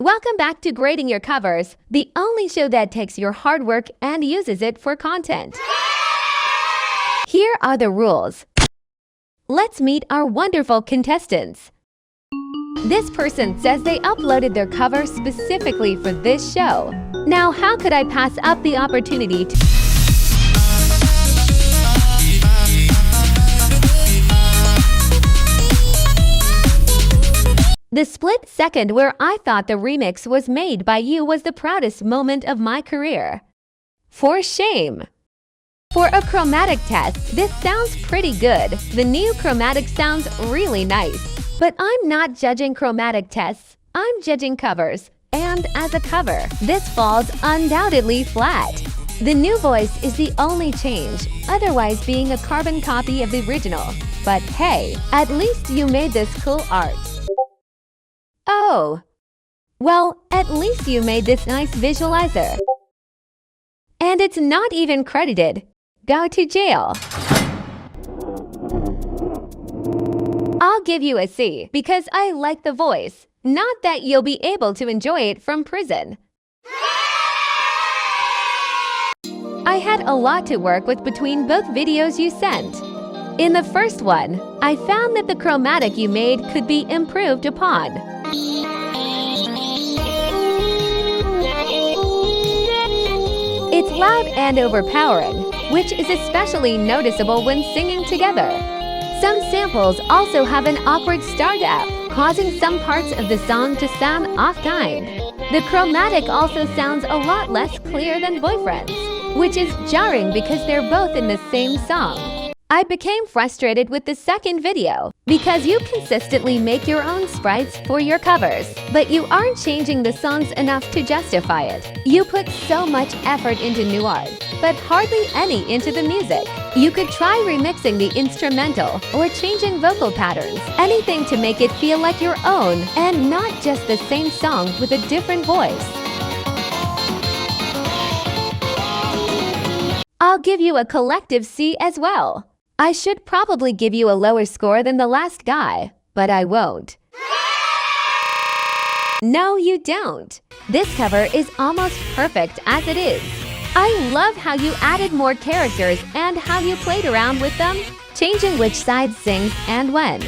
Welcome back to Grading Your Covers, the only show that takes your hard work and uses it for content. Here are the rules. Let's meet our wonderful contestants. This person says they uploaded their cover specifically for this show. Now, how could I pass up the opportunity to... The split second where I thought the remix was made by you was the proudest moment of my career. For shame. For a chromatic test, this sounds pretty good. The new chromatic sounds really nice. But I'm not judging chromatic tests, I'm judging covers. And as a cover, this falls undoubtedly flat. The new voice is the only change, otherwise being a carbon copy of the original. But hey, at least you made this cool art. Oh, well, at least you made this nice visualizer. And it's not even credited. Go to jail. I'll give you a C because I like the voice, not that you'll be able to enjoy it from prison. I had a lot to work with between both videos you sent. In the first one, I found that the chromatic you made could be improved upon. It's loud and overpowering, which is especially noticeable when singing together. Some samples also have an awkward start-up, causing some parts of the song to sound off-timed. The chromatic also sounds a lot less clear than Boyfriends, which is jarring because they're both in the same song. I became frustrated with the second video because you consistently make your own sprites for your covers, but you aren't changing the songs enough to justify it. You put so much effort into new art, but hardly any into the music. You could try remixing the instrumental or changing vocal patterns, anything to make it feel like your own and not just the same song with a different voice. I'll give you a collective C as well. I should probably give you a lower score than the last guy, but I won't. No, you don't. This cover is almost perfect as it is. I love how you added more characters and how you played around with them, changing which side sings and when.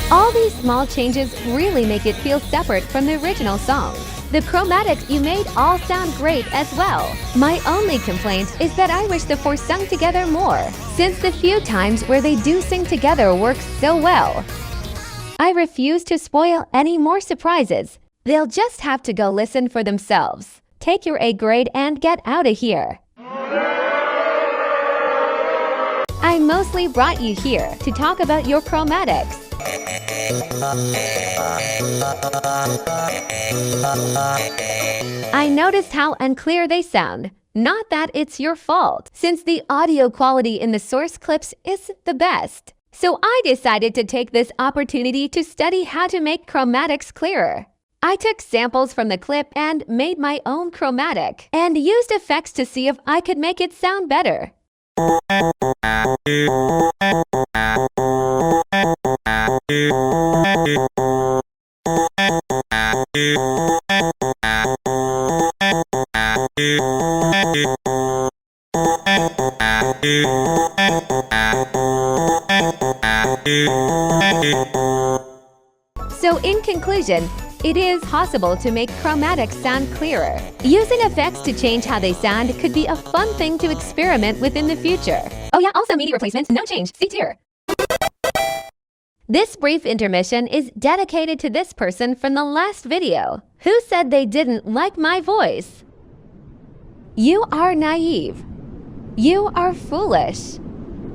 All these small changes really make it feel separate from the original song. The chromatics you made all sound great as well. My only complaint is that I wish the four sung together more, since the few times where they do sing together works so well. I refuse to spoil any more surprises. They'll just have to go listen for themselves. Take your A grade and get out of here. I mostly brought you here to talk about your chromatics. I noticed how unclear they sound. Not that it's your fault, since the audio quality in the source clips isn't the best. So I decided to take this opportunity to study how to make chromatics clearer. I took samples from the clip and made my own chromatic, and used effects to see if I could make it sound better. So in conclusion, it is possible to make chromatics sound clearer. Using effects to change how they sound could be a fun thing to experiment with in the future. Oh yeah, also MIDI replacements, no change, see tier. This brief intermission is dedicated to this person from the last video, who said they didn't like my voice. You are naive. You are foolish.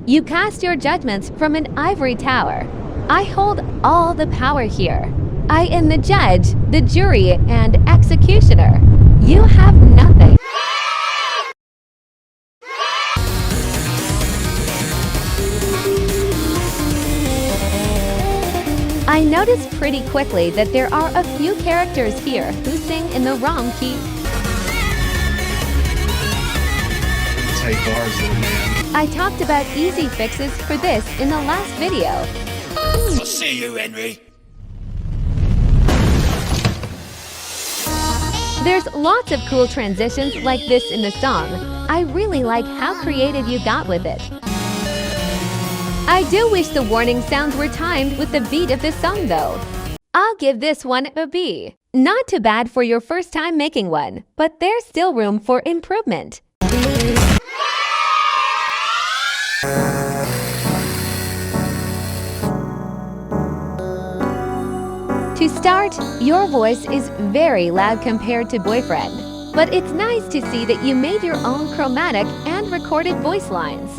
You cast your judgments from an ivory tower. I hold all the power here. I am the judge, the jury, and executioner. You have nothing. I noticed pretty quickly that there are a few characters here who sing in the wrong key. Take ours, little man. I talked about easy fixes for this in the last video. I'll see you, Henry. There's lots of cool transitions like this in the song. I really like how creative you got with it. I do wish the warning sounds were timed with the beat of this song though. I'll give this one a B. Not too bad for your first time making one, but there's still room for improvement. To start, your voice is very loud compared to Boyfriend, but it's nice to see that you made your own chromatic and recorded voice lines.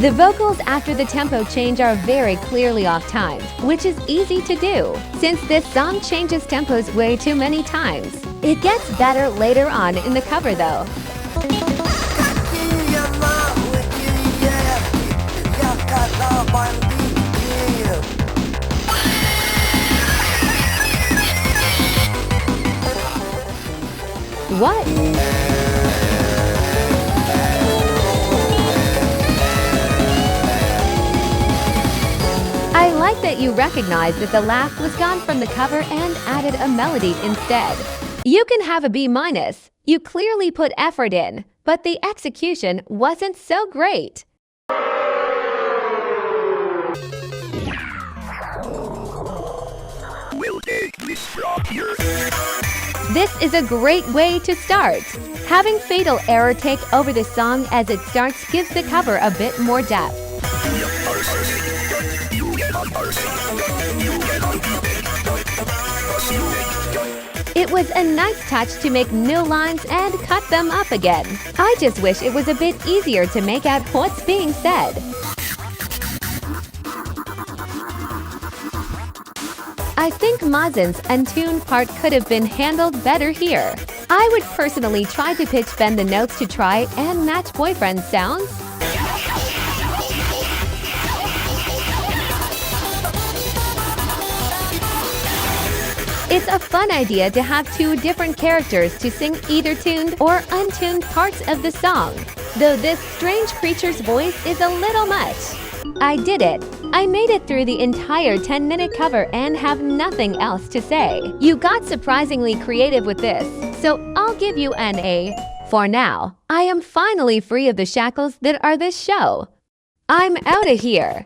The vocals after the tempo change are very clearly off-timed, which is easy to do, since this song changes tempos way too many times. It gets better later on in the cover though. What? I like that you recognized that the laugh was gone from the cover and added a melody instead. You can have a B-. You clearly put effort in, but the execution wasn't so great. We'll take this from here. This is a great way to start. Having Fatal Error take over the song as it starts gives the cover a bit more depth. It was a nice touch to make new lines and cut them up again. I just wish it was a bit easier to make out what's being said. I think Mazin's untuned part could have been handled better here. I would personally try to pitch bend the notes to try and match Boyfriend's sounds. It's a fun idea to have two different characters to sing either tuned or untuned parts of the song, though this strange creature's voice is a little much. I did it. I made it through the entire 10-minute cover and have nothing else to say. You got surprisingly creative with this, so I'll give you an A. For now, I am finally free of the shackles that are this show. I'm out of here.